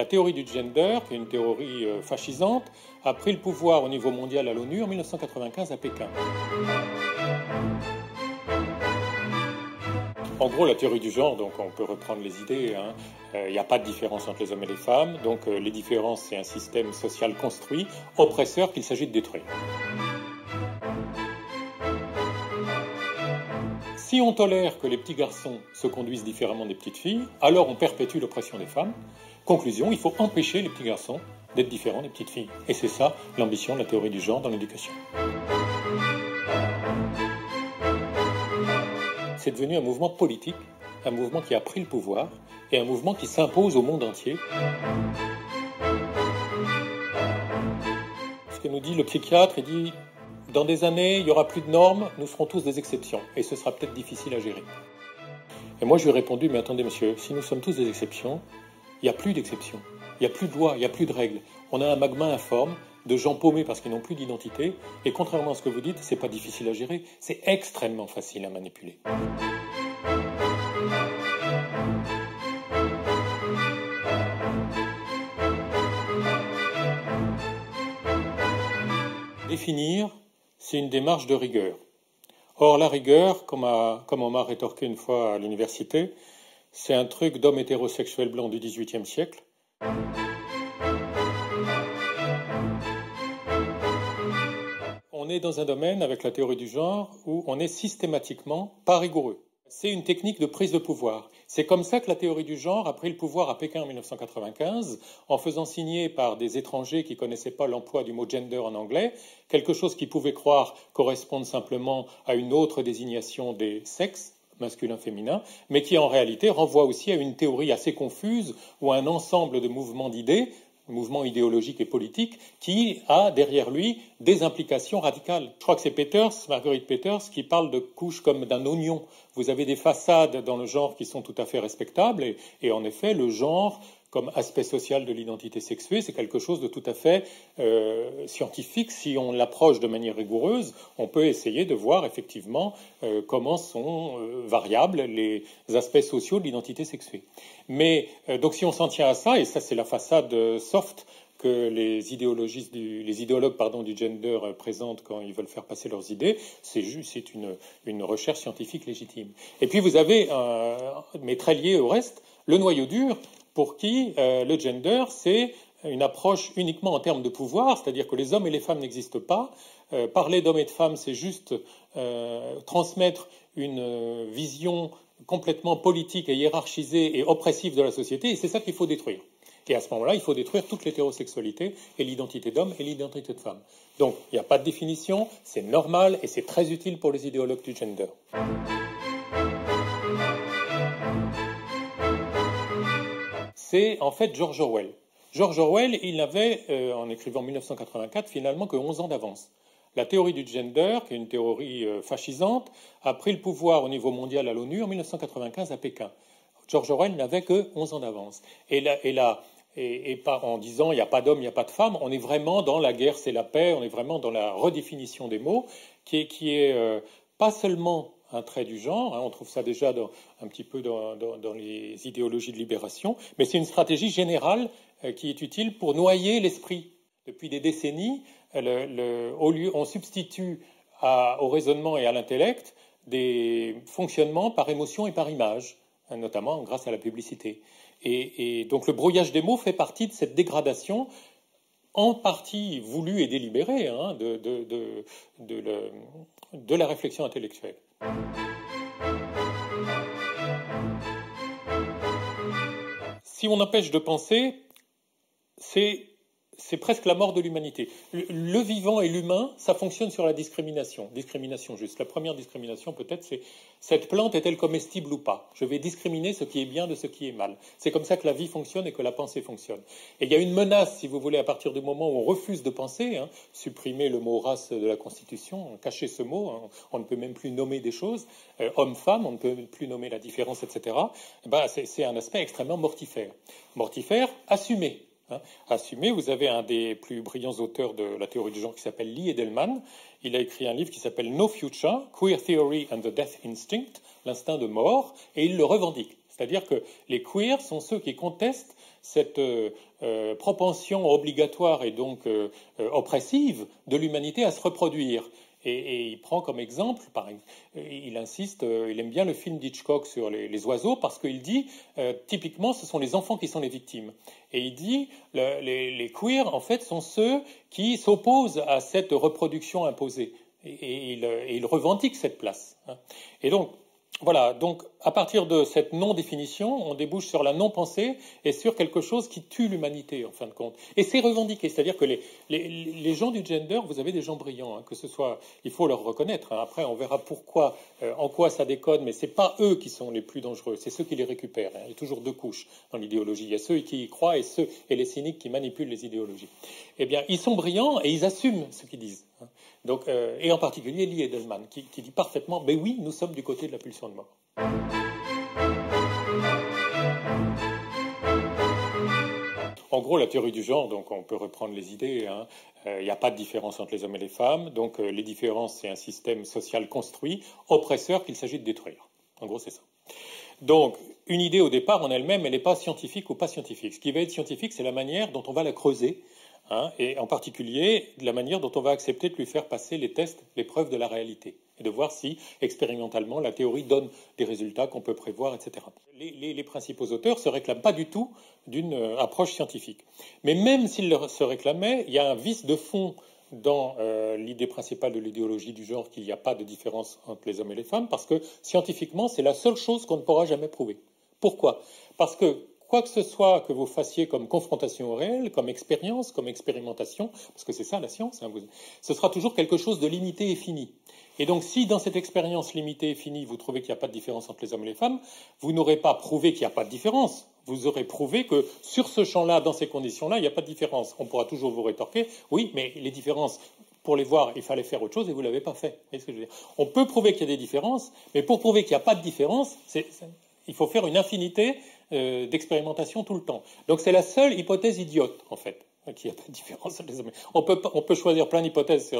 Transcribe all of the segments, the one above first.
La théorie du gender, qui est une théorie fascisante, a pris le pouvoir au niveau mondial à l'ONU en 1995 à Pékin. En gros, la théorie du genre, donc on peut reprendre les idées, il n'y a pas de différence entre les hommes et les femmes, donc les différences, c'est un système social construit, oppresseur qu'il s'agit de détruire. Si on tolère que les petits garçons se conduisent différemment des petites filles, alors on perpétue l'oppression des femmes. Conclusion, il faut empêcher les petits garçons d'être différents des petites filles. Et c'est ça l'ambition de la théorie du genre dans l'éducation. C'est devenu un mouvement politique, un mouvement qui a pris le pouvoir et un mouvement qui s'impose au monde entier. Ce que nous dit le psychiatre, il dit « Dans des années, il n'y aura plus de normes, nous serons tous des exceptions et ce sera peut-être difficile à gérer. » Et moi, je lui ai répondu « Mais attendez, monsieur, si nous sommes tous des exceptions, il n'y a plus d'exceptions, il n'y a plus de lois, il n'y a plus de règles. On a un magma informe de gens paumés parce qu'ils n'ont plus d'identité et contrairement à ce que vous dites, c'est pas difficile à gérer, c'est extrêmement facile à manipuler. » Définir, c'est une démarche de rigueur. Or, la rigueur, comme on m'a rétorqué une fois à l'université, c'est un truc d'homme hétérosexuel blanc du XVIIIe siècle. On est dans un domaine, avec la théorie du genre, où on est systématiquement pas rigoureux. C'est une technique de prise de pouvoir. C'est comme ça que la théorie du genre a pris le pouvoir à Pékin en 1995, en faisant signer par des étrangers qui ne connaissaient pas l'emploi du mot gender en anglais, quelque chose qu'ils pouvaient croire correspondre simplement à une autre désignation des sexes, masculin-féminin, mais qui en réalité renvoie aussi à une théorie assez confuse ou à un ensemble de mouvements d'idées, mouvement idéologique et politique, qui a derrière lui des implications radicales. Je crois que c'est Marguerite Peters, qui parle de couches comme d'un oignon. Vous avez des façades dans le genre qui sont tout à fait respectables, et en effet, le genre, comme aspect social de l'identité sexuée, c'est quelque chose de tout à fait scientifique. Si on l'approche de manière rigoureuse, on peut essayer de voir effectivement comment sont variables les aspects sociaux de l'identité sexuée. Mais donc si on s'en tient à ça, et ça c'est la façade soft que les idéologues du gender présentent quand ils veulent faire passer leurs idées, c'est une recherche scientifique légitime. Et puis vous avez, mais très lié au reste, le noyau dur, pour qui le gender, c'est une approche uniquement en termes de pouvoir, c'est-à-dire que les hommes et les femmes n'existent pas. Parler d'hommes et de femmes, c'est juste transmettre une vision complètement politique et hiérarchisée et oppressive de la société, et c'est ça qu'il faut détruire. Et à ce moment-là, il faut détruire toute l'hétérosexualité et l'identité d'homme et l'identité de femme. Donc, il n'y a pas de définition, c'est normal et c'est très utile pour les idéologues du gender. C'est en fait George Orwell. George Orwell, il n'avait, en écrivant 1984, finalement que 11 ans d'avance. La théorie du gender, qui est une théorie fascisante, a pris le pouvoir au niveau mondial à l'ONU en 1995 à Pékin. George Orwell n'avait que 11 ans d'avance. Et en disant il n'y a pas d'homme, il n'y a pas de femme, on est vraiment dans la guerre, c'est la paix, on est vraiment dans la redéfinition des mots, qui est pas seulement un trait du genre, on trouve ça déjà un petit peu dans les idéologies de libération, mais c'est une stratégie générale qui est utile pour noyer l'esprit. Depuis des décennies, on substitue au raisonnement et à l'intellect des fonctionnements par émotion et par image, notamment grâce à la publicité. Et donc le brouillage des mots fait partie de cette dégradation, en partie voulue et délibérée, de la réflexion intellectuelle. Si on empêche de penser, c'est presque la mort de l'humanité. Le vivant et l'humain, ça fonctionne sur la discrimination. Discrimination juste. La première discrimination, peut-être, c'est cette plante est-elle comestible ou pas? Je vais discriminer ce qui est bien de ce qui est mal. C'est comme ça que la vie fonctionne et que la pensée fonctionne. Et il y a une menace, si vous voulez, à partir du moment où on refuse de penser, supprimer le mot race de la Constitution, cacher ce mot, on ne peut même plus nommer des choses, homme-femme, on ne peut plus nommer la différence, etc. C'est un aspect extrêmement mortifère. Mortifère, assumé. Assumé, vous avez un des plus brillants auteurs de la théorie du genre qui s'appelle Lee Edelman. Il a écrit un livre qui s'appelle No Future, Queer Theory and the Death Instinct, l'instinct de mort, et il le revendique. C'est-à-dire que les queers sont ceux qui contestent cette propension obligatoire et donc oppressive de l'humanité à se reproduire. Et il prend comme exemple, il insiste, il aime bien le film d'Hitchcock sur les oiseaux parce qu'il dit, typiquement, ce sont les enfants qui sont les victimes. Et il dit, les queers, en fait, sont ceux qui s'opposent à cette reproduction imposée. Et il revendique cette place. Et donc, voilà, donc à partir de cette non-définition, on débouche sur la non-pensée et sur quelque chose qui tue l'humanité, en fin de compte. Et c'est revendiqué, c'est-à-dire que les gens du gender, vous avez des gens brillants, que ce soit, il faut leur reconnaître. Après, on verra pourquoi, en quoi ça décode, mais ce n'est pas eux qui sont les plus dangereux, c'est ceux qui les récupèrent. Il y a toujours deux couches dans l'idéologie. Il y a ceux qui y croient et les cyniques qui manipulent les idéologies. Eh bien, ils sont brillants et ils assument ce qu'ils disent. Donc, et en particulier Lee Edelman, qui dit parfaitement, mais oui, nous sommes du côté de la pulsion de mort. En gros, la théorie du genre, donc on peut reprendre les idées, il n'y a pas de différence entre les hommes et les femmes, donc les différences, c'est un système social construit, oppresseur qu'il s'agit de détruire. En gros, c'est ça. Donc, une idée au départ en elle-même, elle n'est pas scientifique ou pas scientifique. Ce qui va être scientifique, c'est la manière dont on va la creuser, et en particulier la manière dont on va accepter de lui faire passer les tests, les preuves de la réalité, et de voir si, expérimentalement, la théorie donne des résultats qu'on peut prévoir, etc. Les principaux auteurs ne se réclament pas du tout d'une approche scientifique. Mais même s'ils se réclamaient, il y a un vice de fond dans l'idée principale de l'idéologie du genre qu'il n'y a pas de différence entre les hommes et les femmes, parce que scientifiquement, c'est la seule chose qu'on ne pourra jamais prouver. Pourquoi ? Parce que quoi que ce soit que vous fassiez comme confrontation au réel, comme expérience, comme expérimentation, parce que c'est ça la science, ce sera toujours quelque chose de limité et fini. Et donc si dans cette expérience limitée et finie, vous trouvez qu'il n'y a pas de différence entre les hommes et les femmes, vous n'aurez pas prouvé qu'il n'y a pas de différence. Vous aurez prouvé que sur ce champ-là, dans ces conditions-là, il n'y a pas de différence. On pourra toujours vous rétorquer, oui, mais les différences, pour les voir, il fallait faire autre chose et vous ne l'avez pas fait. Vous voyez ce que je veux dire ? On peut prouver qu'il y a des différences, mais pour prouver qu'il n'y a pas de différence, il faut faire une infinité d'expérimentation tout le temps. Donc c'est la seule hypothèse idiote, en fait, qu'il n'y a pas de différence entre les hommes. On peut choisir plein d'hypothèses,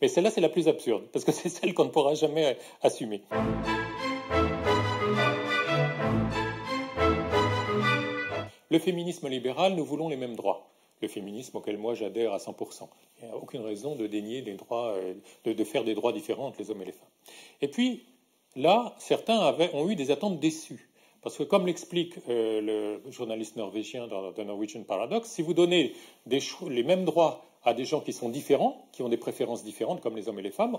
mais celle-là, c'est la plus absurde, parce que c'est celle qu'on ne pourra jamais assumer. Le féminisme libéral, nous voulons les mêmes droits. Le féminisme auquel moi j'adhère à 100%. Il n'y a aucune raison de dénier des droits, de faire des droits différents entre les hommes et les femmes. Et puis, là, certains ont eu des attentes déçues. Parce que comme l'explique le journaliste norvégien dans The Norwegian Paradox, si vous donnez les mêmes droits à des gens qui sont différents, qui ont des préférences différentes comme les hommes et les femmes,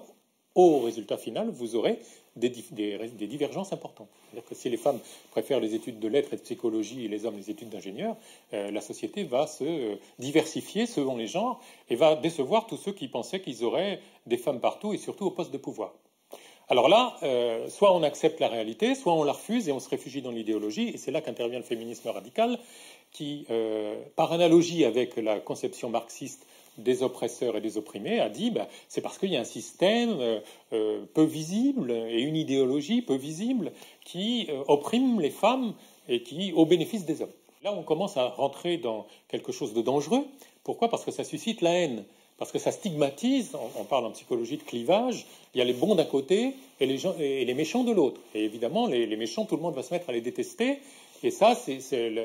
au résultat final, vous aurez des divergences importantes. C'est-à-dire que si les femmes préfèrent les études de lettres et de psychologie et les hommes les études d'ingénieur, la société va se diversifier selon les genres et va décevoir tous ceux qui pensaient qu'ils auraient des femmes partout et surtout au poste de pouvoir. Alors là, soit on accepte la réalité, soit on la refuse et on se réfugie dans l'idéologie, et c'est là qu'intervient le féminisme radical, qui, par analogie avec la conception marxiste des oppresseurs et des opprimés, a dit c'est parce qu'il y a un système peu visible et une idéologie peu visible qui opprime les femmes et qui au bénéfice des hommes. Là, on commence à rentrer dans quelque chose de dangereux. Pourquoi ? Parce que ça suscite la haine. Parce que ça stigmatise, on parle en psychologie de clivage, il y a les bons d'un côté et les méchants de l'autre. Et évidemment, les méchants, tout le monde va se mettre à les détester. Et ça, c'est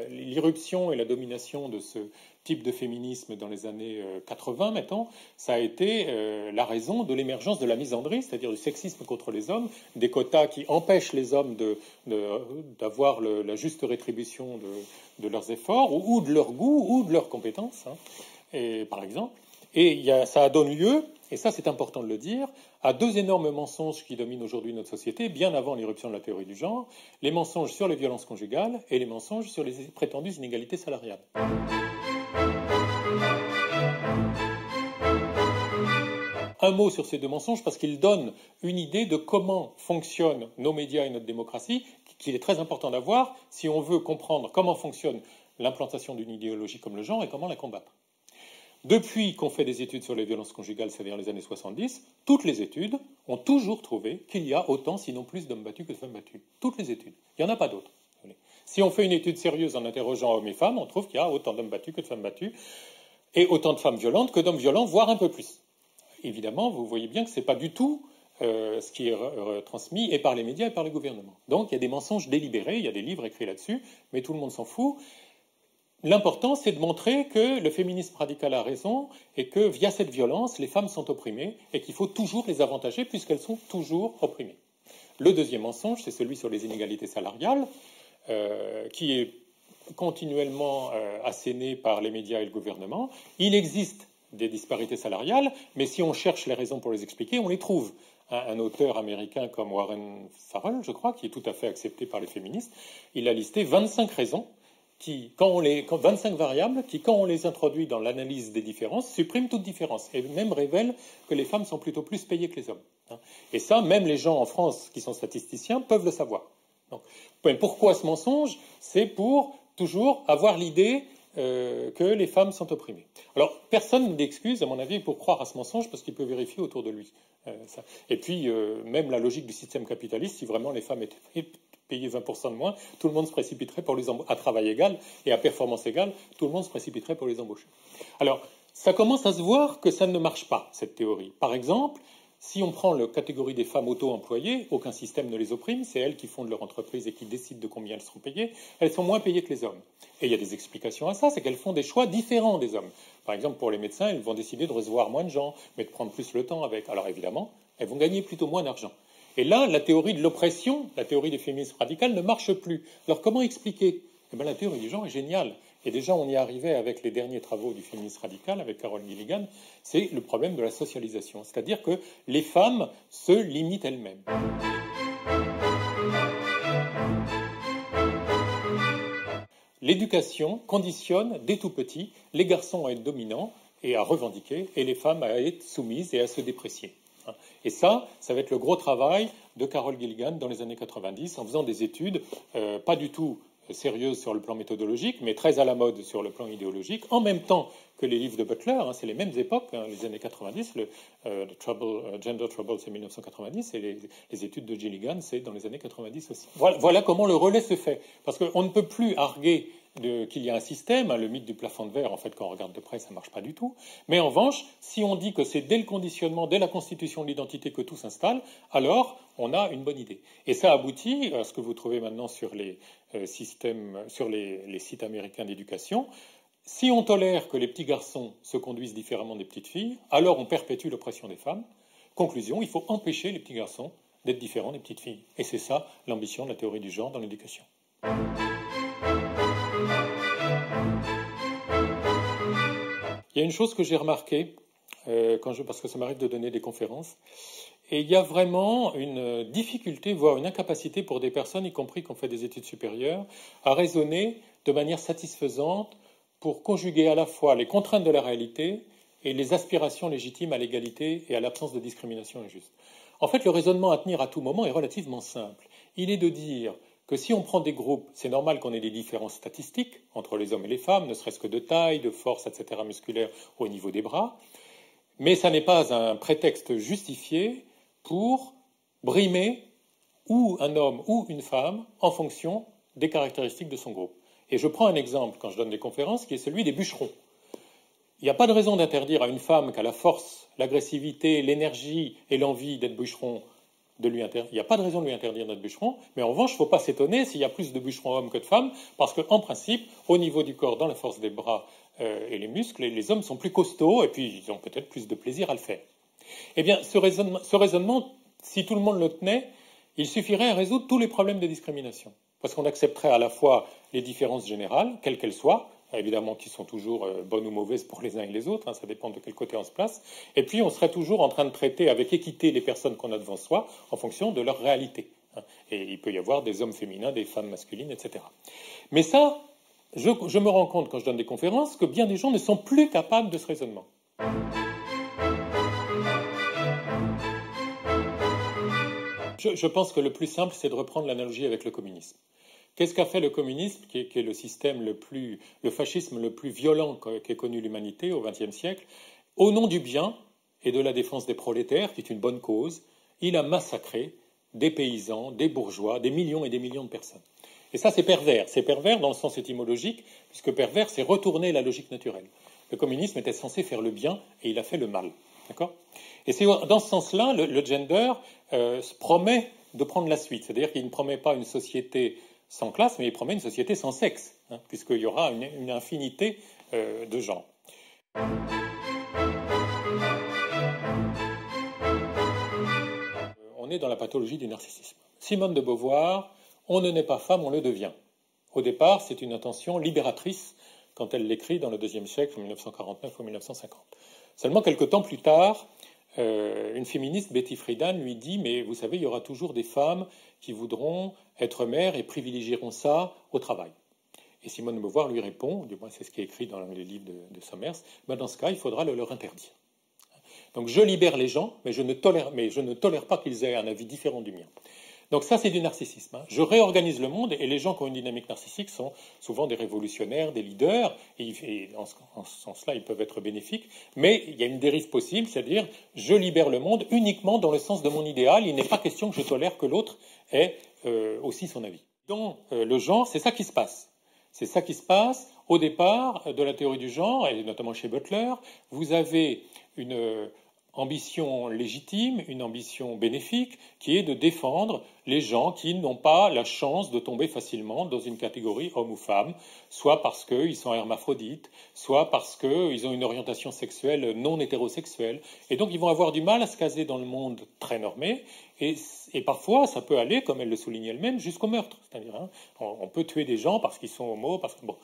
l'irruption et la domination de ce type de féminisme dans les années 80, mettons, ça a été la raison de l'émergence de la misandrie, c'est-à-dire du sexisme contre les hommes, des quotas qui empêchent les hommes d'avoir la juste rétribution de leurs efforts, ou de leur goût, ou de leurs compétences, par exemple. Et ça donne lieu, et ça c'est important de le dire, à deux énormes mensonges qui dominent aujourd'hui notre société, bien avant l'irruption de la théorie du genre, les mensonges sur les violences conjugales et les mensonges sur les prétendues inégalités salariales. Un mot sur ces deux mensonges parce qu'ils donnent une idée de comment fonctionnent nos médias et notre démocratie, qu'il est très important d'avoir si on veut comprendre comment fonctionne l'implantation d'une idéologie comme le genre et comment la combattre. Depuis qu'on fait des études sur les violences conjugales, c'est-à-dire les années 70, toutes les études ont toujours trouvé qu'il y a autant, sinon plus, d'hommes battus que de femmes battues. Toutes les études. Il n'y en a pas d'autres. Si on fait une étude sérieuse en interrogeant hommes et femmes, on trouve qu'il y a autant d'hommes battus que de femmes battues, et autant de femmes violentes que d'hommes violents, voire un peu plus. Évidemment, vous voyez bien que ce n'est pas du tout ce qui est retransmis et par les médias et par les gouvernements. Donc il y a des mensonges délibérés, il y a des livres écrits là-dessus, mais tout le monde s'en fout. L'important, c'est de montrer que le féminisme radical a raison et que via cette violence, les femmes sont opprimées et qu'il faut toujours les avantager puisqu'elles sont toujours opprimées. Le deuxième mensonge, c'est celui sur les inégalités salariales, qui est continuellement asséné par les médias et le gouvernement. Il existe des disparités salariales, mais si on cherche les raisons pour les expliquer, on les trouve. Un auteur américain comme Warren Farrell, je crois, qui est tout à fait accepté par les féministes, il a listé 25 raisons 25 variables qui, quand on les introduit dans l'analyse des différences, suppriment toute différence et même révèlent que les femmes sont plutôt plus payées que les hommes. Et ça, même les gens en France qui sont statisticiens peuvent le savoir. Donc, pourquoi ce mensonge? C'est pour toujours avoir l'idée que les femmes sont opprimées. Alors, personne n'a d'excuse, à mon avis, pour croire à ce mensonge parce qu'il peut vérifier autour de lui. Ça. Et puis, même la logique du système capitaliste, si vraiment les femmes étaient payer 20% de moins, tout le monde se précipiterait pour les embaucher. À travail égal et à performance égale, tout le monde se précipiterait pour les embaucher. Alors, ça commence à se voir que ça ne marche pas, cette théorie. Par exemple, si on prend la catégorie des femmes auto-employées, aucun système ne les opprime, c'est elles qui fondent leur entreprise et qui décident de combien elles seront payées, elles sont moins payées que les hommes. Et il y a des explications à ça, c'est qu'elles font des choix différents des hommes. Par exemple, pour les médecins, ils vont décider de recevoir moins de gens, mais de prendre plus le temps avec. Alors évidemment, elles vont gagner plutôt moins d'argent. Et là, la théorie de l'oppression, la théorie des féminismes radicales ne marche plus. Alors comment expliquer? Eh bien, la théorie du genre est géniale. Et déjà, on y arrivait avec les derniers travaux du féminisme radical, avec Carol Gilligan, c'est le problème de la socialisation. C'est-à-dire que les femmes se limitent elles-mêmes. L'éducation conditionne, dès tout petit, les garçons à être dominants et à revendiquer, et les femmes à être soumises et à se déprécier. Et ça va être le gros travail de Carol Gilligan dans les années 90, en faisant des études pas du tout sérieuses sur le plan méthodologique, mais très à la mode sur le plan idéologique, en même temps que les livres de Butler, c'est les mêmes époques, les années 90, Gender Trouble c'est 1990, et les études de Gilligan c'est dans les années 90 aussi. Voilà comment le relais se fait, parce qu'on ne peut plus arguer qu'il y a un système, le mythe du plafond de verre, en fait, quand on regarde de près, ça ne marche pas du tout. Mais en revanche, si on dit que c'est dès le conditionnement, dès la constitution de l'identité que tout s'installe, alors on a une bonne idée. Et ça aboutit à ce que vous trouvez maintenant sur les systèmes, sur les sites américains d'éducation. Si on tolère que les petits garçons se conduisent différemment des petites filles, alors on perpétue l'oppression des femmes. Conclusion, il faut empêcher les petits garçons d'être différents des petites filles. Et c'est ça l'ambition de la théorie du genre dans l'éducation. Il y a une chose que j'ai remarquée, parce que ça m'arrive de donner des conférences, et il y a vraiment une difficulté, voire une incapacité pour des personnes, y compris qui ont fait des études supérieures, à raisonner de manière satisfaisante pour conjuguer à la fois les contraintes de la réalité et les aspirations légitimes à l'égalité et à l'absence de discrimination injuste. En fait, le raisonnement à tenir à tout moment est relativement simple. Il est de dire que si on prend des groupes, c'est normal qu'on ait des différences statistiques entre les hommes et les femmes, ne serait-ce que de taille, de force, etc., musculaire au niveau des bras, mais ça n'est pas un prétexte justifié pour brimer ou un homme ou une femme en fonction des caractéristiques de son groupe. Et je prends un exemple quand je donne des conférences qui est celui des bûcherons. Il n'y a pas de raison d'interdire à une femme qui a la force, l'agressivité, l'énergie et l'envie d'être bûcheron, il n'y a pas de raison de lui interdire d'être bûcheron, mais en revanche, il ne faut pas s'étonner s'il y a plus de bûcherons hommes que de femmes, parce qu'en principe, au niveau du corps, dans la force des bras et les muscles, les hommes sont plus costauds et puis ils ont peut-être plus de plaisir à le faire. Eh bien, ce raisonnement, si tout le monde le tenait, il suffirait à résoudre tous les problèmes de discrimination. Parce qu'on accepterait à la fois les différences générales, quelles qu'elles soient, évidemment qui sont toujours bonnes ou mauvaises pour les uns et les autres, ça dépend de quel côté on se place, et puis on serait toujours en train de traiter avec équité les personnes qu'on a devant soi en fonction de leur réalité. Et il peut y avoir des hommes féminins, des femmes masculines, etc. Mais ça, je me rends compte quand je donne des conférences que bien des gens ne sont plus capables de ce raisonnement. Je pense que le plus simple, c'est de reprendre l'analogie avec le communisme. Qu'est-ce qu'a fait le communisme, qui est le système le fascisme le plus violent qu'ait connu l'humanité au XXe siècle? Au nom du bien et de la défense des prolétaires, qui est une bonne cause, il a massacré des paysans, des bourgeois, des millions et des millions de personnes. Et ça, c'est pervers. C'est pervers dans le sens étymologique, puisque pervers, c'est retourner la logique naturelle. Le communisme était censé faire le bien et il a fait le mal. D'accord ? Et c'est dans ce sens-là, le gender promet de prendre la suite. C'est-à-dire qu'il ne promet pas une société sans classe, mais il promet une société sans sexe, hein, puisqu'il y aura une infinité de genres. On est dans la pathologie du narcissisme. Simone de Beauvoir, on ne naît pas femme, on le devient. Au départ, c'est une intention libératrice quand elle l'écrit dans le deuxième siècle, en 1949 ou 1950. Seulement, quelques temps plus tard, une féministe, Betty Friedan, lui dit « Mais vous savez, il y aura toujours des femmes qui voudront être mères et privilégieront ça au travail. » Et Simone de Beauvoir lui répond, du moins c'est ce qui est écrit dans les livres de Somers, ben dans ce cas, il faudra le leur interdire. Donc je libère les gens, mais je ne tolère pas qu'ils aient un avis différent du mien. Donc ça, c'est du narcissisme. Je réorganise le monde, et les gens qui ont une dynamique narcissique sont souvent des révolutionnaires, des leaders, et en ce sens-là, ils peuvent être bénéfiques, mais il y a une dérive possible, c'est-à-dire je libère le monde uniquement dans le sens de mon idéal, il n'est pas question que je tolère que l'autre ait aussi son avis. Dans le genre, c'est ça qui se passe. C'est ça qui se passe au départ de la théorie du genre, et notamment chez Butler. Vous avez une ambition légitime, une ambition bénéfique, qui est de défendre les gens qui n'ont pas la chance de tomber facilement dans une catégorie homme ou femme, soit parce qu'ils sont hermaphrodites, soit parce qu'ils ont une orientation sexuelle non hétérosexuelle. Et donc ils vont avoir du mal à se caser dans le monde très normé, et parfois ça peut aller, comme elle le souligne elle-même, jusqu'au meurtre. C'est-à-dire, hein, on peut tuer des gens parce qu'ils sont homo, bon.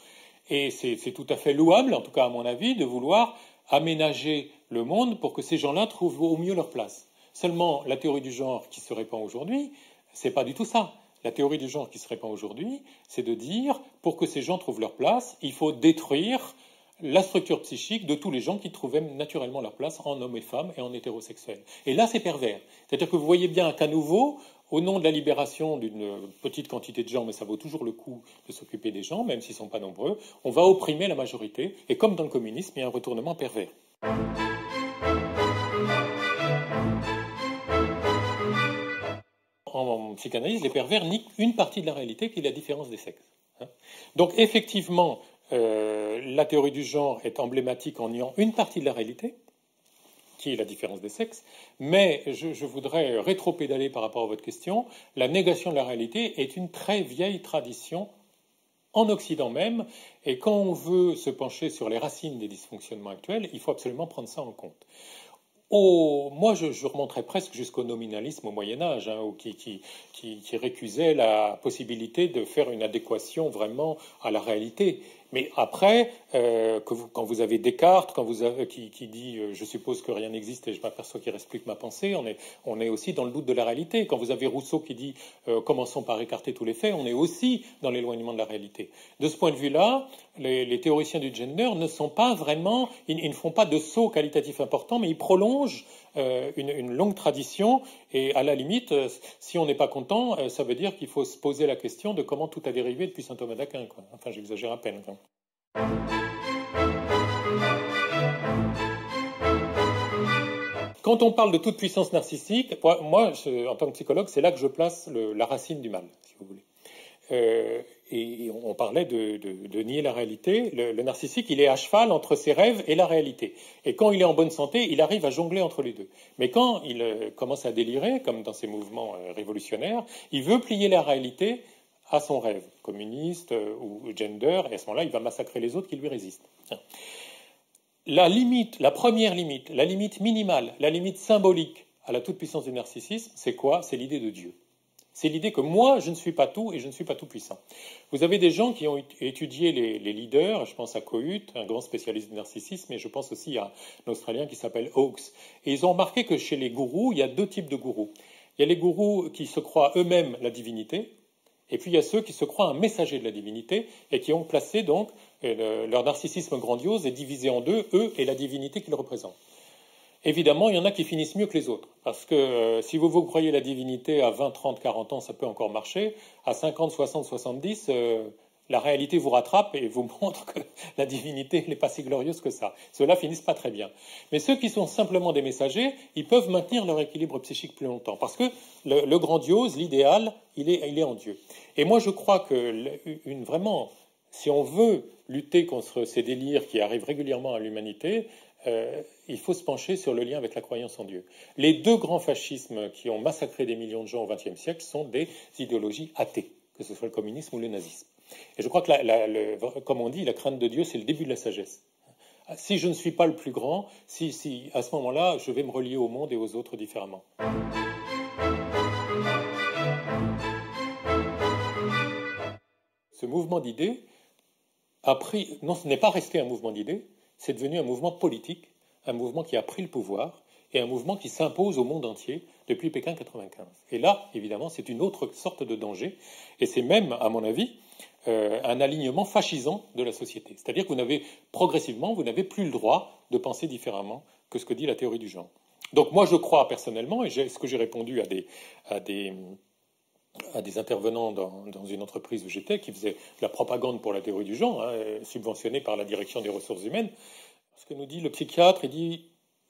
Et c'est tout à fait louable, en tout cas à mon avis, de vouloir aménager le monde pour que ces gens-là trouvent au mieux leur place. Seulement, la théorie du genre qui se répand aujourd'hui, c'est pas du tout ça. La théorie du genre qui se répand aujourd'hui, c'est de dire, pour que ces gens trouvent leur place, il faut détruire la structure psychique de tous les gens qui trouvaient naturellement leur place en hommes et femmes et en hétérosexuels. Et là, c'est pervers. C'est-à-dire que vous voyez bien qu'à nouveau, au nom de la libération d'une petite quantité de gens, mais ça vaut toujours le coup de s'occuper des gens, même s'ils ne sont pas nombreux, on va opprimer la majorité, et comme dans le communisme, il y a un retournement pervers. En psychanalyse, les pervers nient une partie de la réalité qui est la différence des sexes. Donc effectivement, la théorie du genre est emblématique en niant une partie de la réalité, qui est la différence des sexes, mais je voudrais rétro-pédaler par rapport à votre question. La négation de la réalité est une très vieille tradition en Occident même, et quand on veut se pencher sur les racines des dysfonctionnements actuels, il faut absolument prendre ça en compte. Moi, je remonterais presque jusqu'au nominalisme au Moyen-Âge, hein, qui récusait la possibilité de faire une adéquation vraiment à la réalité. Mais après, quand vous avez Descartes, qui dit je suppose que rien n'existe et je m'aperçois qu'il ne reste plus que ma pensée, on est aussi dans le doute de la réalité. Quand vous avez Rousseau qui dit commençons par écarter tous les faits, on est aussi dans l'éloignement de la réalité. De ce point de vue-là, les théoriciens du gender ne sont pas vraiment, ils ne font pas de saut qualitatif important, mais ils prolongent une longue tradition, et à la limite, si on n'est pas content, ça veut dire qu'il faut se poser la question de comment tout a dérivé depuis saint Thomas d'Aquin, quoi. Enfin, j'exagère à peine, quoi. Quand on parle de toute puissance narcissique, moi, en tant que psychologue, c'est là que je place la racine du mal, si vous voulez. Et on parlait de nier la réalité. Le narcissique, il est à cheval entre ses rêves et la réalité. Et quand il est en bonne santé, il arrive à jongler entre les deux. Mais quand il commence à délirer, comme dans ses mouvements révolutionnaires, il veut plier la réalité à son rêve, communiste ou gender, et à ce moment-là, il va massacrer les autres qui lui résistent. La limite, la première limite, la limite minimale, la limite symbolique à la toute-puissance du narcissisme, c'est quoi? C'est l'idée de Dieu. C'est l'idée que moi, je ne suis pas tout et je ne suis pas tout puissant. Vous avez des gens qui ont étudié les leaders, je pense à Kohut, un grand spécialiste du narcissisme, et je pense aussi à un Australien qui s'appelle Hawkes. Et ils ont remarqué que chez les gourous, il y a deux types de gourous. Il y a les gourous qui se croient eux-mêmes la divinité, et puis il y a ceux qui se croient un messager de la divinité, et qui ont placé donc leur narcissisme grandiose est divisé en deux, eux et la divinité qu'ils représentent. Évidemment, il y en a qui finissent mieux que les autres, parce que si vous croyez la divinité à 20, 30, 40 ans, ça peut encore marcher. À 50, 60, 70, la réalité vous rattrape et vous montre que la divinité n'est pas si glorieuse que ça. Ceux-là finissent pas très bien. Mais ceux qui sont simplement des messagers, ils peuvent maintenir leur équilibre psychique plus longtemps, parce que le grandiose, l'idéal, il est en Dieu. Et moi, je crois que vraiment, si on veut lutter contre ces délires qui arrivent régulièrement à l'humanité, il faut se pencher sur le lien avec la croyance en Dieu. Les deux grands fascismes qui ont massacré des millions de gens au XXe siècle sont des idéologies athées, que ce soit le communisme ou le nazisme. Et je crois que, comme on dit, la crainte de Dieu, c'est le début de la sagesse. Si je ne suis pas le plus grand, si à ce moment-là, je vais me relier au monde et aux autres différemment. Ce mouvement d'idées a pris, non, ce n'est pas resté un mouvement d'idées, c'est devenu un mouvement politique, un mouvement qui a pris le pouvoir et un mouvement qui s'impose au monde entier depuis Pékin 95. Et là, évidemment, c'est une autre sorte de danger, et c'est même, à mon avis, un alignement fascisant de la société. C'est-à-dire que progressivement, vous n'avez plus le droit de penser différemment que ce que dit la théorie du genre. Donc moi, je crois personnellement, et ce que j'ai répondu à des intervenants dans une entreprise où j'étais, qui faisait de la propagande pour la théorie du genre, subventionnée par la direction des ressources humaines, ce que nous dit le psychiatre, il dit,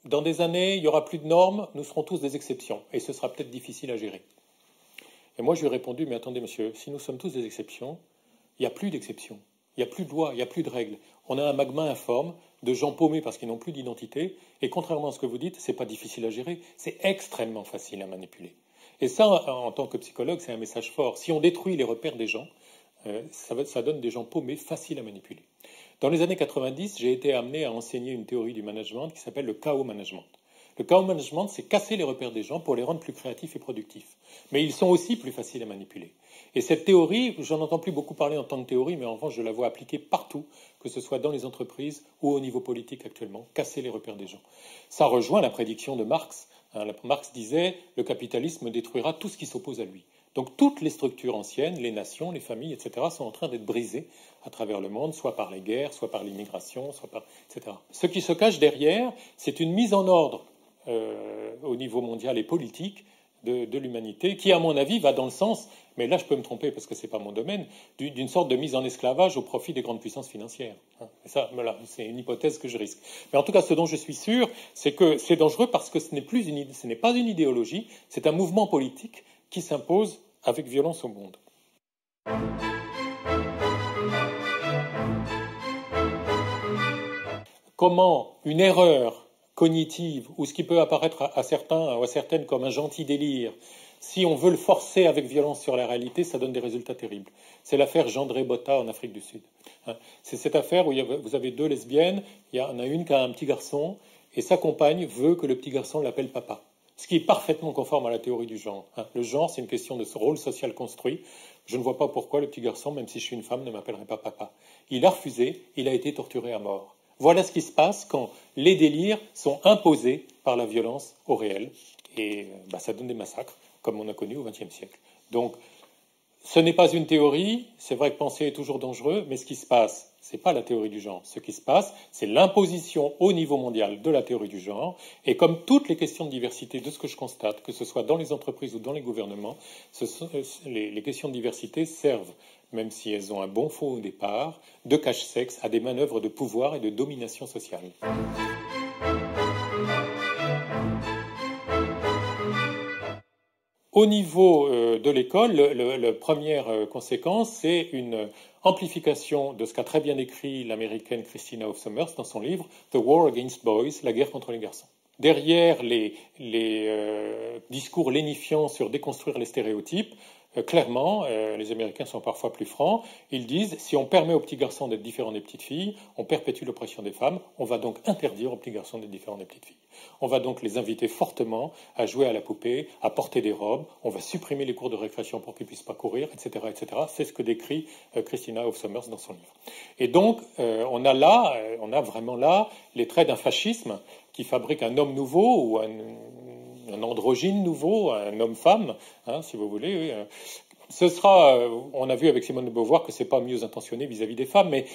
dans des années, il n'y aura plus de normes, nous serons tous des exceptions, et ce sera peut-être difficile à gérer. Et moi, je lui ai répondu, mais attendez, monsieur, si nous sommes tous des exceptions, il n'y a plus d'exceptions, il n'y a plus de lois, il n'y a plus de règles. On a un magma informe de gens paumés parce qu'ils n'ont plus d'identité, et contrairement à ce que vous dites, ce n'est pas difficile à gérer, c'est extrêmement facile à manipuler. Et ça, en tant que psychologue, c'est un message fort. Si on détruit les repères des gens, ça donne des gens paumés, faciles à manipuler. Dans les années 90, j'ai été amené à enseigner une théorie du management qui s'appelle le chaos management. Le chaos management, c'est casser les repères des gens pour les rendre plus créatifs et productifs. Mais ils sont aussi plus faciles à manipuler. Et cette théorie, j'en entends plus beaucoup parler en tant que théorie, mais en revanche, je la vois appliquée partout, que ce soit dans les entreprises ou au niveau politique actuellement, casser les repères des gens. Ça rejoint la prédiction de Marx. Marx disait « le capitalisme détruira tout ce qui s'oppose à lui ». Donc toutes les structures anciennes, les nations, les familles, etc., sont en train d'être brisées à travers le monde, soit par les guerres, soit par l'immigration, etc. Ce qui se cache derrière, c'est une mise en ordre au niveau mondial et politique de l'humanité, qui, à mon avis, va dans le sens, mais là je peux me tromper parce que ce n'est pas mon domaine, d'une sorte de mise en esclavage au profit des grandes puissances financières. Et ça, voilà, c'est une hypothèse que je risque. Mais en tout cas, ce dont je suis sûr, c'est que c'est dangereux parce que ce n'est pas une idéologie, c'est un mouvement politique qui s'impose avec violence au monde. Comment une erreur cognitive, ou ce qui peut apparaître à certains ou à certaines comme un gentil délire, si on veut le forcer avec violence sur la réalité, ça donne des résultats terribles. C'est l'affaire Jandré Botta en Afrique du Sud. C'est cette affaire où vous avez deux lesbiennes, il y en a une qui a un petit garçon, et sa compagne veut que le petit garçon l'appelle papa. Ce qui est parfaitement conforme à la théorie du genre. Le genre, c'est une question de rôle social construit. Je ne vois pas pourquoi le petit garçon, même si je suis une femme, ne m'appellerait pas papa. Il a refusé, il a été torturé à mort. Voilà ce qui se passe quand les délires sont imposés par la violence au réel. Et ça donne des massacres, comme on a connu au XXe siècle. Donc, ce n'est pas une théorie, c'est vrai que penser est toujours dangereux, mais ce qui se passe, ce n'est pas la théorie du genre. Ce qui se passe, c'est l'imposition au niveau mondial de la théorie du genre. Et comme toutes les questions de diversité, de ce que je constate, que ce soit dans les entreprises ou dans les gouvernements, les questions de diversité servent, même si elles ont un bon fond au départ, de cache-sexe à des manœuvres de pouvoir et de domination sociale. Au niveau de l'école, la première conséquence, c'est une amplification de ce qu'a très bien écrit l'américaine Christina Hoff Sommers dans son livre The War Against Boys, la guerre contre les garçons. Derrière les discours lénifiants sur déconstruire les stéréotypes, clairement, les Américains sont parfois plus francs, ils disent si on permet aux petits garçons d'être différents des petites filles, on perpétue l'oppression des femmes, on va donc interdire aux petits garçons d'être différents des petites filles. On va donc les inviter fortement à jouer à la poupée, à porter des robes, on va supprimer les cours de récréation pour qu'ils ne puissent pas courir, etc., etc. C'est ce que décrit Christina Hoff Sommers dans son livre. Et donc, on a vraiment là les traits d'un fascisme qui fabrique un homme nouveau ou un androgyne nouveau, un homme-femme, si vous voulez. Oui. Ce sera, on a vu avec Simone de Beauvoir que ce n'est pas mieux intentionné vis-à-vis des femmes, mais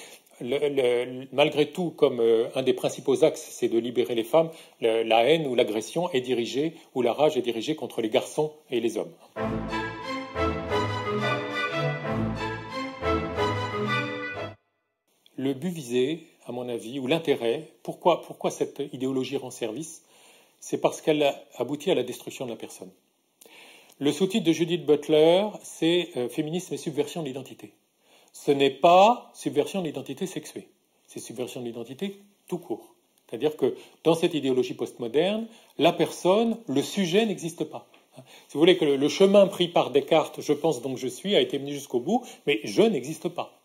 malgré tout, comme un des principaux axes, c'est de libérer les femmes, la haine ou l'agression est dirigée, ou la rage est dirigée contre les garçons et les hommes. Le but visé, à mon avis, ou l'intérêt, pourquoi cette idéologie rend service, c'est parce qu'elle aboutit à la destruction de la personne. Le sous-titre de Judith Butler, c'est Féminisme et subversion de l'identité. Ce n'est pas subversion de l'identité sexuée, c'est subversion de l'identité tout court. C'est-à-dire que dans cette idéologie postmoderne, la personne, le sujet n'existe pas. Si vous voulez que le chemin pris par Descartes, je pense donc je suis, a été mené jusqu'au bout, mais je n'existe pas.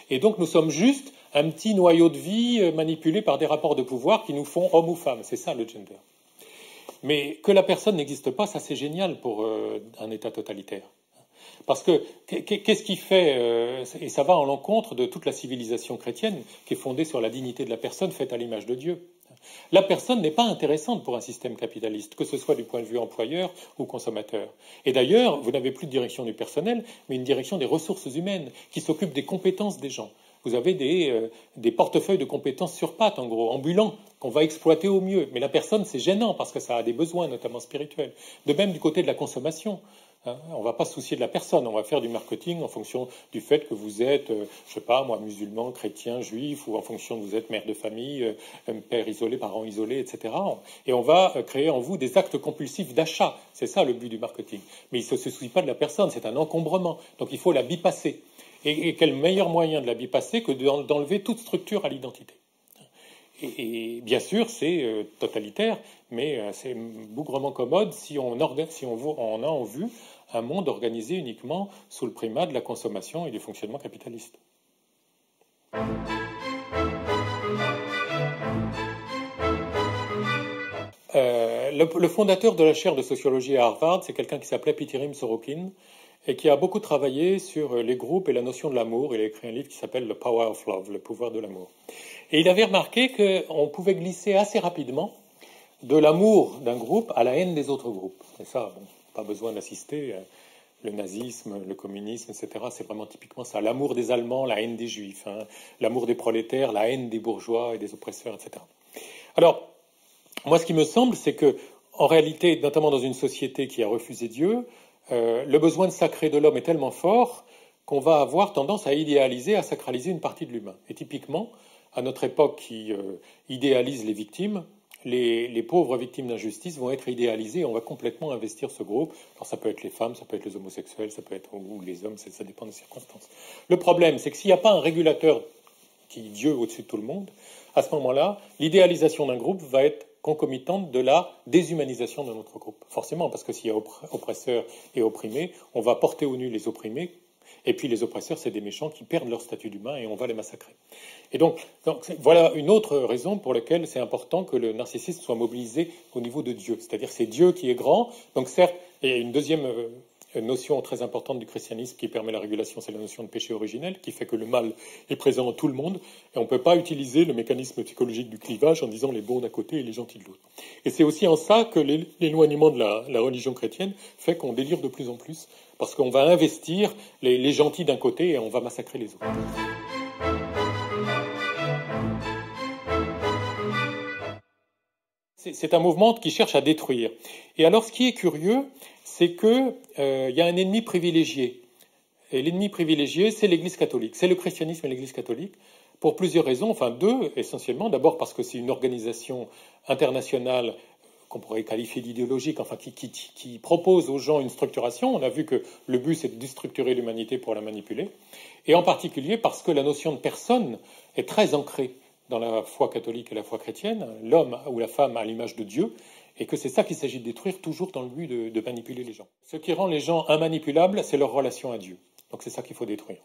Et donc nous sommes juste un petit noyau de vie manipulé par des rapports de pouvoir qui nous font homme ou femme. C'est ça le gender. Mais que la personne n'existe pas, ça c'est génial pour un État totalitaire. Parce que qu'est-ce qui fait, et ça va en l'encontre de toute la civilisation chrétienne qui est fondée sur la dignité de la personne faite à l'image de Dieu. La personne n'est pas intéressante pour un système capitaliste, que ce soit du point de vue employeur ou consommateur. Et d'ailleurs, vous n'avez plus de direction du personnel, mais une direction des ressources humaines qui s'occupe des compétences des gens. Vous avez des portefeuilles de compétences sur pattes, en gros, ambulants, qu'on va exploiter au mieux. Mais la personne, c'est gênant parce que ça a des besoins, notamment spirituels. De même du côté de la consommation. On ne va pas se soucier de la personne, on va faire du marketing en fonction du fait que vous êtes, je ne sais pas moi, musulman, chrétien, juif, ou en fonction que vous êtes mère de famille, père isolé, parent isolé, etc. Et on va créer en vous des actes compulsifs d'achat. C'est ça le but du marketing. Mais il ne se soucie pas de la personne, c'est un encombrement. Donc il faut la bypasser. Et quel meilleur moyen de la bypasser que d'enlever toute structure à l'identité. Et bien sûr, c'est totalitaire, mais c'est bougrement commode si on a en vue un monde organisé uniquement sous le primat de la consommation et du fonctionnement capitaliste. Le fondateur de la chaire de sociologie à Harvard, c'est quelqu'un qui s'appelait Pitirim Sorokin et qui a beaucoup travaillé sur les groupes et la notion de l'amour. Il a écrit un livre qui s'appelle The Power of Love, le pouvoir de l'amour. Et il avait remarqué qu'on pouvait glisser assez rapidement de l'amour d'un groupe à la haine des autres groupes. Et ça, bon, pas besoin d'assister. Le nazisme, le communisme, etc., c'est vraiment typiquement ça. L'amour des Allemands, la haine des Juifs. L'amour des prolétaires, la haine des bourgeois et des oppresseurs, etc. Alors, moi, ce qui me semble, c'est que, en réalité, notamment dans une société qui a refusé Dieu, le besoin de sacré de l'homme est tellement fort qu'on va avoir tendance à idéaliser, à sacraliser une partie de l'humain. Et typiquement, à notre époque qui idéalise les victimes, les pauvres victimes d'injustice vont être idéalisées et on va complètement investir ce groupe. Alors ça peut être les femmes, ça peut être les homosexuels, ça peut être ou les hommes, ça dépend des circonstances. Le problème, c'est que s'il n'y a pas un régulateur qui est Dieu au-dessus de tout le monde, à ce moment-là, l'idéalisation d'un groupe va être concomitante de la déshumanisation d'un autre groupe. Forcément, parce que s'il y a oppresseurs et opprimés, on va porter au nu les opprimés, et puis les oppresseurs, c'est des méchants qui perdent leur statut d'humain et on va les massacrer. Et donc voilà une autre raison pour laquelle c'est important que le narcissisme soit mobilisé au niveau de Dieu. C'est-à-dire c'est Dieu qui est grand. Donc certes, il y a une deuxième notion très importante du christianisme qui permet la régulation, c'est la notion de péché originel, qui fait que le mal est présent dans tout le monde, et on ne peut pas utiliser le mécanisme psychologique du clivage en disant les bons d'un côté et les gentils de l'autre. Et c'est aussi en ça que l'éloignement de la religion chrétienne fait qu'on délire de plus en plus, parce qu'on va investir les gentils d'un côté et on va massacrer les autres. C'est un mouvement qui cherche à détruire. Et alors, ce qui est curieux, c'est qu'il y a un ennemi privilégié. Et l'ennemi privilégié, c'est l'Église catholique. C'est le christianisme et l'Église catholique, pour plusieurs raisons, enfin deux essentiellement. D'abord parce que c'est une organisation internationale qu'on pourrait qualifier d'idéologique, enfin qui propose aux gens une structuration. On a vu que le but, c'est de déstructurer l'humanité pour la manipuler. Et en particulier parce que la notion de personne est très ancrée dans la foi catholique et la foi chrétienne, l'homme ou la femme à l'image de Dieu, et que c'est ça qu'il s'agit de détruire, toujours dans le but de manipuler les gens. Ce qui rend les gens immanipulables, c'est leur relation à Dieu. Donc c'est ça qu'il faut détruire.